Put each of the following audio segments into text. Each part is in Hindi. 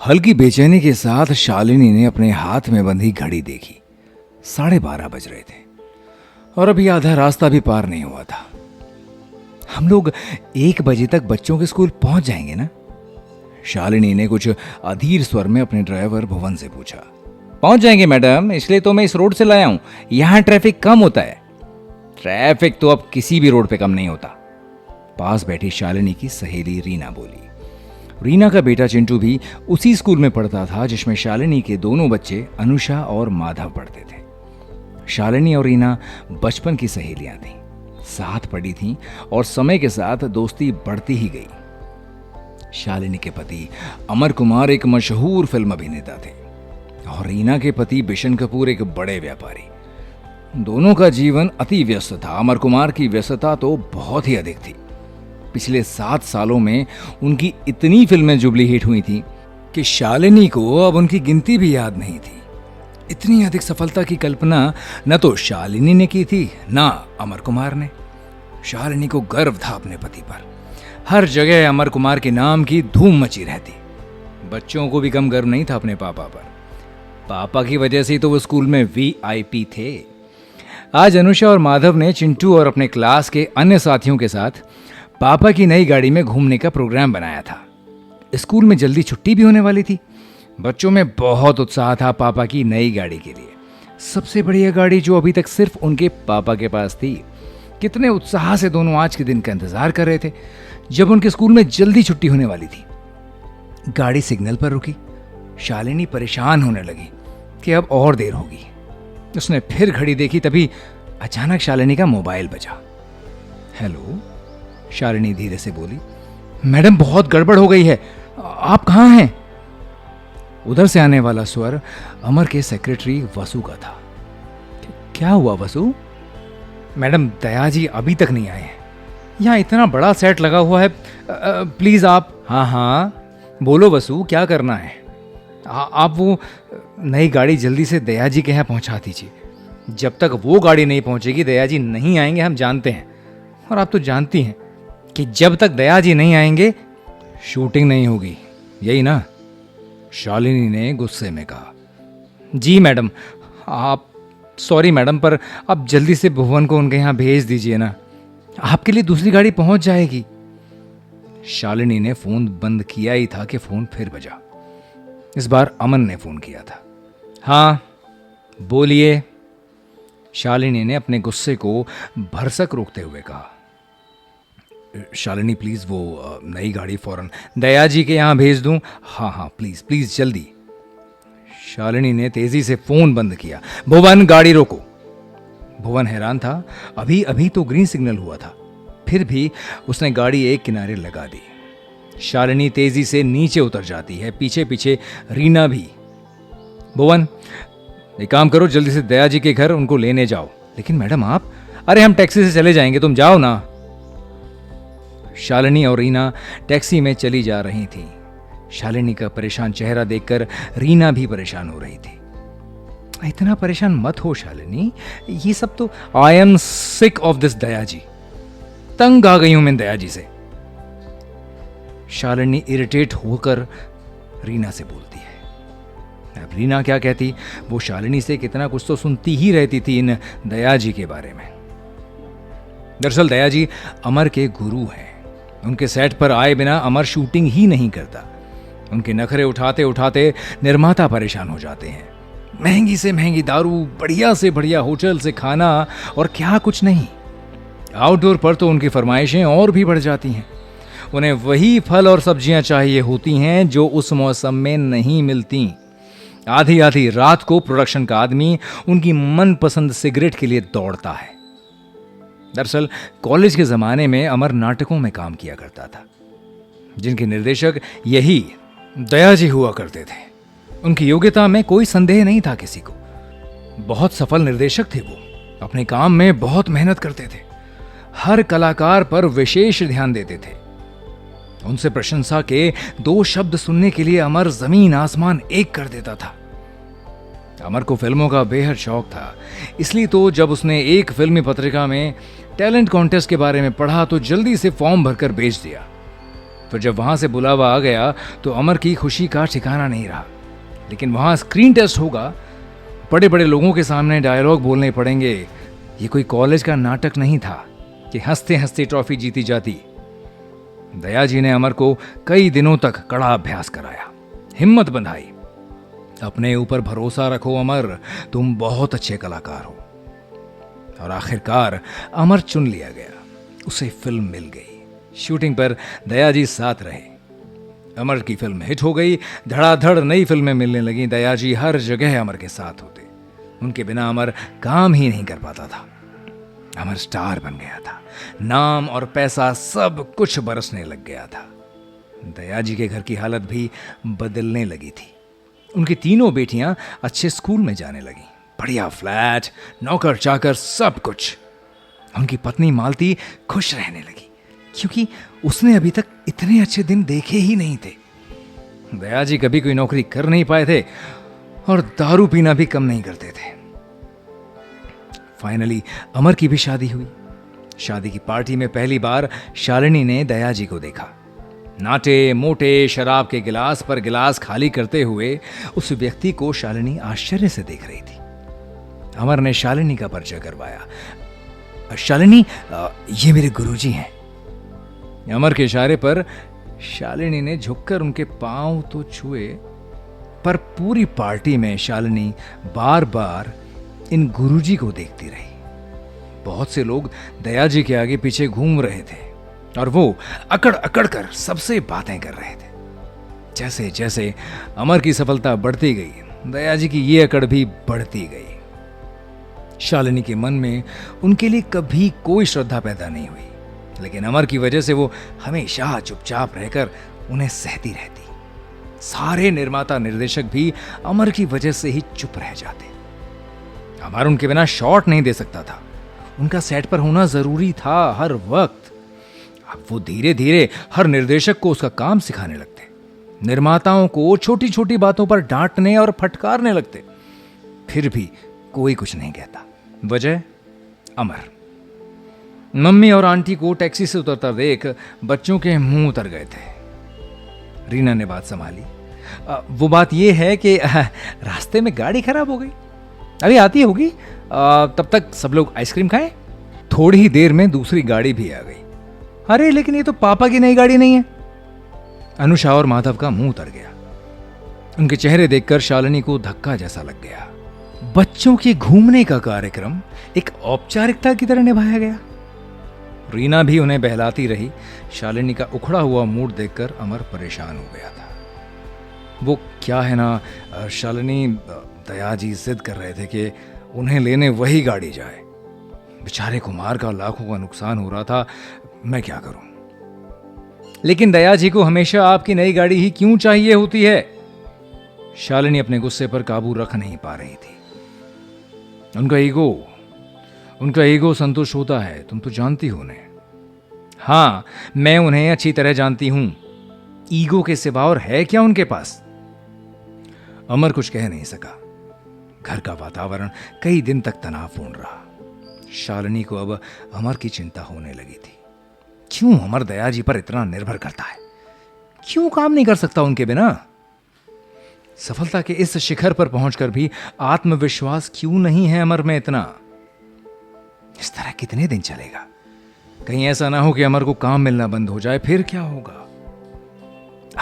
हल्की बेचैनी के साथ शालिनी ने अपने हाथ में बंधी घड़ी देखी। 12:30 बज रहे थे और अभी आधा रास्ता भी पार नहीं हुआ था। हम लोग 1 बजे तक बच्चों के स्कूल पहुंच जाएंगे ना? शालिनी ने कुछ अधीर स्वर में अपने ड्राइवर भुवन से पूछा। पहुंच जाएंगे मैडम, इसलिए तो मैं इस रोड से लाया हूं। यहां ट्रैफिक कम होता है। ट्रैफिक तो अब किसी भी रोड पे कम नहीं होता, पास बैठी शालिनी की सहेली रीना बोली। रीना का बेटा चिंटू भी उसी स्कूल में पढ़ता था जिसमें शालिनी के दोनों बच्चे अनुषा और माधव पढ़ते थे। शालिनी और रीना बचपन की सहेलियां थीं, साथ पढ़ी थीं और समय के साथ दोस्ती बढ़ती ही गई। शालिनी के पति अमर कुमार एक मशहूर फिल्म अभिनेता थे और रीना के पति बिशन कपूर एक बड़े व्यापारी। दोनों का जीवन अति व्यस्त था। अमर कुमार की व्यस्तता तो बहुत ही अधिक थी। पिछले 7 सालों में उनकी इतनी फिल्में जुबली हिट हुई थी कि शालिनी को अब उनकी गिनती भी याद नहीं थी। इतनी अधिक सफलता की कल्पना न तो शालिनी ने की थी न अमर कुमार ने। शालिनी को गर्व था अपने पति पर। हर जगह अमर कुमार के नाम की धूम मची रहती। बच्चों को भी कम गर्व नहीं था अपने पापा पर। पापा की वजह से तो वो स्कूल में VIP थे। आज अनुषा और माधव ने चिंटू और अपने क्लास के अन्य साथियों के साथ पापा की नई गाड़ी में घूमने का प्रोग्राम बनाया था। स्कूल में जल्दी छुट्टी भी होने वाली थी। बच्चों में बहुत उत्साह था पापा की नई गाड़ी के लिए। सबसे बढ़िया गाड़ी जो अभी तक सिर्फ उनके पापा के पास थी। कितने उत्साह से दोनों आज के दिन का इंतजार कर रहे थे जब उनके स्कूल में जल्दी छुट्टी होने वाली थी। गाड़ी सिग्नल पर रुकी। शालिनी परेशान होने लगी कि अब और देर होगी। उसने फिर घड़ी देखी, तभी अचानक शालिनी का मोबाइल बजा। हेलो, शालिनी धीरे से बोली। मैडम, बहुत गड़बड़ हो गई है, आप कहाँ हैं? उधर से आने वाला स्वर अमर के सेक्रेटरी वसु का था। क्या हुआ वसु? मैडम, दया जी अभी तक नहीं आए हैं। यहाँ इतना बड़ा सेट लगा हुआ है, प्लीज आप। हाँ, बोलो वसु, क्या करना है? आप वो नई गाड़ी जल्दी से दया जी के यहाँ पहुँचा दीजिए। जब तक वो गाड़ी नहीं पहुँचेगी दया जी नहीं आएंगे, हम जानते हैं। और आप तो जानती हैं कि जब तक दया जी नहीं आएंगे शूटिंग नहीं होगी, यही ना? शालिनी ने गुस्से में कहा। जी मैडम, आप सॉरी मैडम, पर आप जल्दी से भुवन को उनके यहाँ भेज दीजिए ना। आपके लिए दूसरी गाड़ी पहुंच जाएगी। शालिनी ने फोन बंद किया ही था कि फोन फिर बजा। इस बार अमन ने फोन किया था। हाँ बोलिए, शालिनी ने अपने गुस्से को भरसक रोकते हुए कहा। शालिनी प्लीज वो नई गाड़ी फौरन दया जी के यहां भेज दूं? हाँ प्लीज प्लीज जल्दी। शालिनी ने तेजी से फोन बंद किया। भुवन, गाड़ी रोको। भुवन हैरान था। अभी अभी तो ग्रीन सिग्नल हुआ था, फिर भी उसने गाड़ी एक किनारे लगा दी। शालिनी तेजी से नीचे उतर जाती है, पीछे पीछे रीना भी। भुवन, एक काम करो, जल्दी से दया जी के घर उनको लेने जाओ। लेकिन मैडम आप? अरे हम टैक्सी से चले जाएंगे, तुम जाओ ना। शालिनी और रीना टैक्सी में चली जा रही थी। शालिनी का परेशान चेहरा देखकर रीना भी परेशान हो रही थी। इतना परेशान मत हो शालिनी, ये सब तो I am sick of this Daya ji. तंग आ गई हूं मैं दया जी से। शालिनी इरिटेट होकर रीना से बोलती है। अब रीना क्या कहती, वो शालिनी से कितना कुछ तो सुनती ही रहती थी इन दया जी के बारे में। दरअसल दया जी अमर के गुरु हैं। उनके सेट पर आए बिना अमर शूटिंग ही नहीं करता। उनके नखरे उठाते उठाते निर्माता परेशान हो जाते हैं। महंगी से महंगी दारू, बढ़िया से बढ़िया होटल से खाना और क्या कुछ नहीं। आउटडोर पर तो उनकी फरमाइशें और भी बढ़ जाती हैं। उन्हें वही फल और सब्जियां चाहिए होती हैं जो उस मौसम में नहीं मिलती। आधी आधी रात को प्रोडक्शन का आदमी उनकी मनपसंद सिगरेट के लिए दौड़ता है। दरअसल कॉलेज के जमाने में अमर नाटकों में काम किया करता था, जिनके निर्देशक यही दया जी हुआ करते थे। उनकी योग्यता में कोई संदेह नहीं था किसी को। बहुत सफल निर्देशक थे वो। अपने काम में बहुत मेहनत करते थे। हर कलाकार पर विशेष ध्यान देते थे। उनसे प्रशंसा के 2 शब्द सुनने के लिए अमर जमीन आसमान एक कर देता था। अमर को फिल्मों का बेहद शौक था, इसलिए तो जब उसने एक फिल्मी पत्रिका में टैलेंट कॉन्टेस्ट के बारे में पढ़ा तो जल्दी से फॉर्म भरकर भेज दिया। तो जब वहां से बुलावा आ गया तो अमर की खुशी का ठिकाना नहीं रहा। लेकिन वहां स्क्रीन टेस्ट होगा, बड़े बड़े लोगों के सामने डायलॉग बोलने पड़ेंगे। ये कोई कॉलेज का नाटक नहीं था कि हंसते हंसते ट्रॉफी जीती जाती। दया जी ने अमर को कई दिनों तक कड़ा अभ्यास कराया, हिम्मत बंधाई। अपने ऊपर भरोसा रखो अमर, तुम बहुत अच्छे कलाकार हो। और आखिरकार अमर चुन लिया गया, उसे फिल्म मिल गई। शूटिंग पर दया जी साथ रहे। अमर की फिल्म हिट हो गई, धड़ाधड़ नई फिल्में मिलने लगी। दया जी हर जगह अमर के साथ होते, उनके बिना अमर काम ही नहीं कर पाता था। अमर स्टार बन गया था, नाम और पैसा सब कुछ बरसने लग गया था। दया जी के घर की हालत भी बदलने लगी थी। उनकी तीनों बेटियां अच्छे स्कूल में जाने लगी, बढ़िया फ्लैट, नौकर चाकर, सब कुछ। उनकी पत्नी मालती खुश रहने लगी, क्योंकि उसने अभी तक इतने अच्छे दिन देखे ही नहीं थे। दया जी कभी कोई नौकरी कर नहीं पाए थे और दारू पीना भी कम नहीं करते थे। फाइनली अमर की भी शादी हुई। शादी की पार्टी में पहली बार शालिनी ने दया जी को देखा। नाटे मोटे शराब के गिलास पर गिलास खाली करते हुए उस व्यक्ति को शालिनी आश्चर्य से देख रही थी। अमर ने शालिनी का परिचय करवाया। शालिनी, ये मेरे गुरुजी हैं। अमर के इशारे पर शालिनी ने झुककर उनके पांव तो छुए, पर पूरी पार्टी में शालिनी बार बार इन गुरुजी को देखती रही। बहुत से लोग दया जी के आगे पीछे घूम रहे थे और वो अकड़ अकड़ कर सबसे बातें कर रहे थे। जैसे जैसे अमर की सफलता बढ़ती गई, दया जी की ये अकड़ भी बढ़ती गई। शालिनी के मन में उनके लिए कभी कोई श्रद्धा पैदा नहीं हुई, लेकिन अमर की वजह से वो हमेशा चुपचाप रहकर उन्हें सहती रहती। सारे निर्माता निर्देशक भी अमर की वजह से ही चुप रह जाते। अमर उनके बिना शॉट नहीं दे सकता था, उनका सेट पर होना जरूरी था हर वक्त। अब वो धीरे धीरे हर निर्देशक को उसका काम सिखाने लगते, निर्माताओं को छोटी छोटी बातों पर डांटने और फटकारने लगते। फिर भी कोई कुछ नहीं कहता। वजह अमर। मम्मी और आंटी को टैक्सी से उतरता देख बच्चों के मुंह उतर गए थे। रीना ने बात संभाली। वो बात यह है कि रास्ते में गाड़ी खराब हो गई, अभी आती होगी, तब तक सब लोग आइसक्रीम खाएं। थोड़ी ही देर में दूसरी गाड़ी भी आ गई। अरे लेकिन ये तो पापा की नई गाड़ी नहीं है। अनुषा और माधव का मुंह उतर गया। उनके चेहरे देखकर शालिनी को धक्का जैसा लग गया। बच्चों के घूमने का कार्यक्रम एक औपचारिकता की तरह निभाया गया। रीना भी उन्हें बहलाती रही। शालिनी का उखड़ा हुआ मूड देखकर अमर परेशान हो गया था। वो क्या है ना, शालिनी, दया जी जिद कर रहे थे कि उन्हें लेने वही गाड़ी जाए। बेचारे कुमार का लाखों का नुकसान हो रहा था, मैं क्या करूं। लेकिन दया जी को हमेशा आपकी नई गाड़ी ही क्यों चाहिए होती है? शालिनी अपने गुस्से पर काबू रख नहीं पा रही थी। उनका ईगो संतुष्ट होता है, तुम तो जानती हो उन्हें। हां, मैं उन्हें अच्छी तरह जानती हूं। ईगो के सिवा और है क्या उनके पास? अमर कुछ कह नहीं सका। घर का वातावरण कई दिन तक तनावपूर्ण रहा। शालिनी को अब अमर की चिंता होने लगी थी। क्यों अमर दया जी पर इतना निर्भर करता है? क्यों काम नहीं कर सकता उनके बिना? सफलता के इस शिखर पर पहुंचकर भी आत्मविश्वास क्यों नहीं है अमर में इतना? इस तरह कितने दिन चलेगा? कहीं ऐसा ना हो कि अमर को काम मिलना बंद हो जाए, फिर क्या होगा?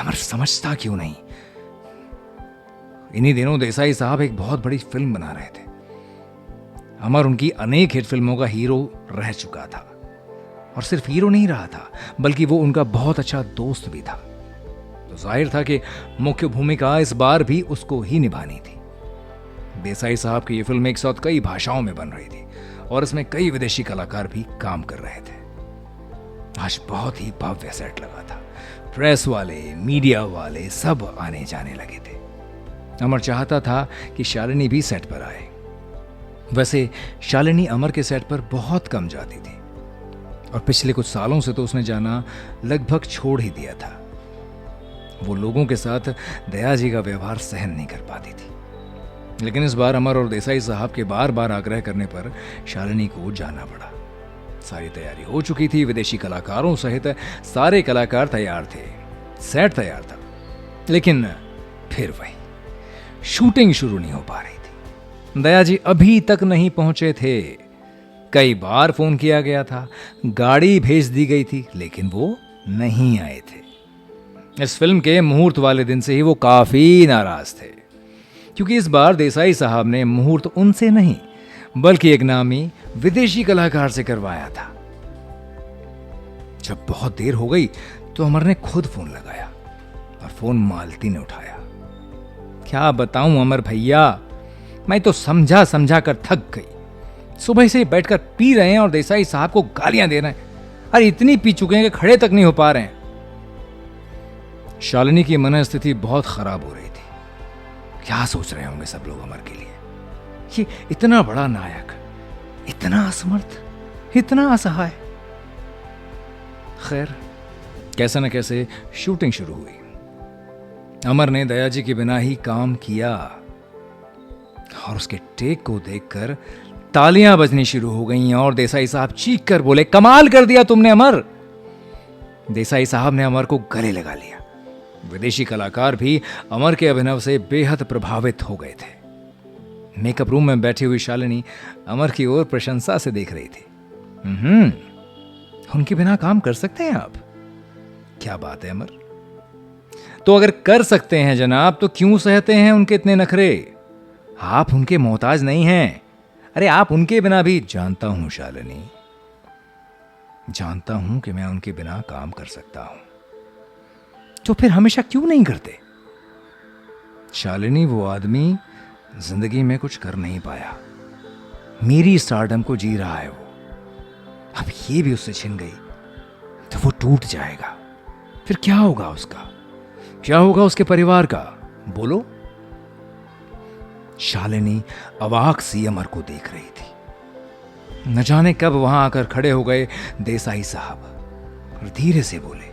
अमर समझता क्यों नहीं? इन्हीं दिनों देसाई साहब एक बहुत बड़ी फिल्म बना रहे थे। अमर उनकी अनेक हिट फिल्मों का हीरो रह चुका था, और सिर्फ हीरो नहीं रहा था, बल्कि वो उनका बहुत अच्छा दोस्त भी था। तो जाहिर था कि मुख्य भूमिका इस बार भी उसको ही निभानी थी। देसाई साहब की ये फिल्म एक साथ कई भाषाओं में बन रही थी और इसमें कई विदेशी कलाकार भी काम कर रहे थे। आज बहुत ही भव्य सेट लगा था। प्रेस वाले, मीडिया वाले सब आने जाने लगे थे। अमर चाहता था कि शालिनी भी सेट पर आए। वैसे शालिनी अमर के सेट पर बहुत कम जाती थी और पिछले कुछ सालों से तो उसने जाना लगभग छोड़ ही दिया था। वो लोगों के साथ दया जी का व्यवहार सहन नहीं कर पाती थी। लेकिन इस बार अमर और देसाई साहब के बार बार आग्रह करने पर शालिनी को जाना पड़ा। सारी तैयारी हो चुकी थी। विदेशी कलाकारों सहित सारे कलाकार तैयार थे। सेट तैयार था, लेकिन फिर वही शूटिंग शुरू नहीं हो पा रही थी। दया जी अभी तक नहीं पहुंचे थे। कई बार फोन किया गया था, गाड़ी भेज दी गई थी, लेकिन वो नहीं आए थे। इस फिल्म के मुहूर्त वाले दिन से ही वो काफी नाराज थे, क्योंकि इस बार देसाई साहब ने मुहूर्त उनसे नहीं बल्कि एक नामी विदेशी कलाकार से करवाया था। जब बहुत देर हो गई तो अमर ने खुद फोन लगाया और फोन मालती ने उठाया। क्या बताऊं अमर भैया, मैं तो समझा समझा कर थक गई। सुबह से बैठकर पी रहे हैं और देसाई साहब को गालियां दे रहे हैं। अरे इतनी पी चुके हैं कि खड़े तक नहीं हो पा रहे हैं। शालिनी की मनस्थिति बहुत खराब हो रही थी। क्या सोच रहे होंगे सब लोग अमर के लिए? ये इतना बड़ा नायक, इतना असमर्थ, इतना असहाय। खैर, कैसे न कैसे शूटिंग शुरू हुई। अमर ने दया जी के बिना ही काम किया और उसके टेक को देखकर तालियां बजनी शुरू हो गईं और देसाई साहब चीख कर बोले, कमाल कर दिया तुमने अमर। देसाई साहब ने अमर को गले लगा लिया। विदेशी कलाकार भी अमर के अभिनव से बेहद प्रभावित हो गए थे। मेकअप रूम में बैठी हुई शालिनी अमर की ओर प्रशंसा से देख रही थी। उनके बिना काम कर सकते हैं आप? क्या बात है अमर। तो अगर कर सकते हैं जनाब, तो क्यों सहते हैं उनके इतने नखरे? आप उनके मोहताज नहीं हैं। अरे आप उनके बिना भी। जानता हूं शालिनी, जानता हूं कि मैं उनके बिना काम कर सकता हूं, तो फिर हमेशा क्यों नहीं करते? शालिनी, वो आदमी जिंदगी में कुछ कर नहीं पाया। मेरी स्टारडम को जी रहा है वो। अब ये भी उससे छिन गई तो वो टूट जाएगा। फिर क्या होगा उसका? क्या होगा उसके परिवार का? बोलो। शालिनी अवाक सी अमर को देख रही थी। न जाने कब वहां आकर खड़े हो गए देसाई साहब और धीरे से बोले,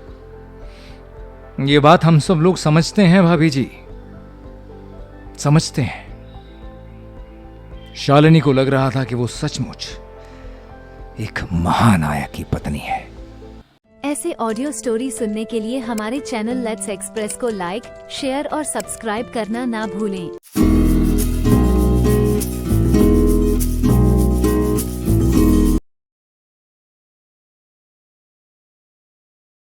ये बात हम सब लोग समझते हैं भाभी जी, समझते हैं। शालिनी को लग रहा था कि वो सचमुच एक महानायक की पत्नी है। ऐसे ऑडियो स्टोरी सुनने के लिए हमारे चैनल लेट्स एक्सप्रेस को लाइक, शेयर और सब्सक्राइब करना ना भूलें।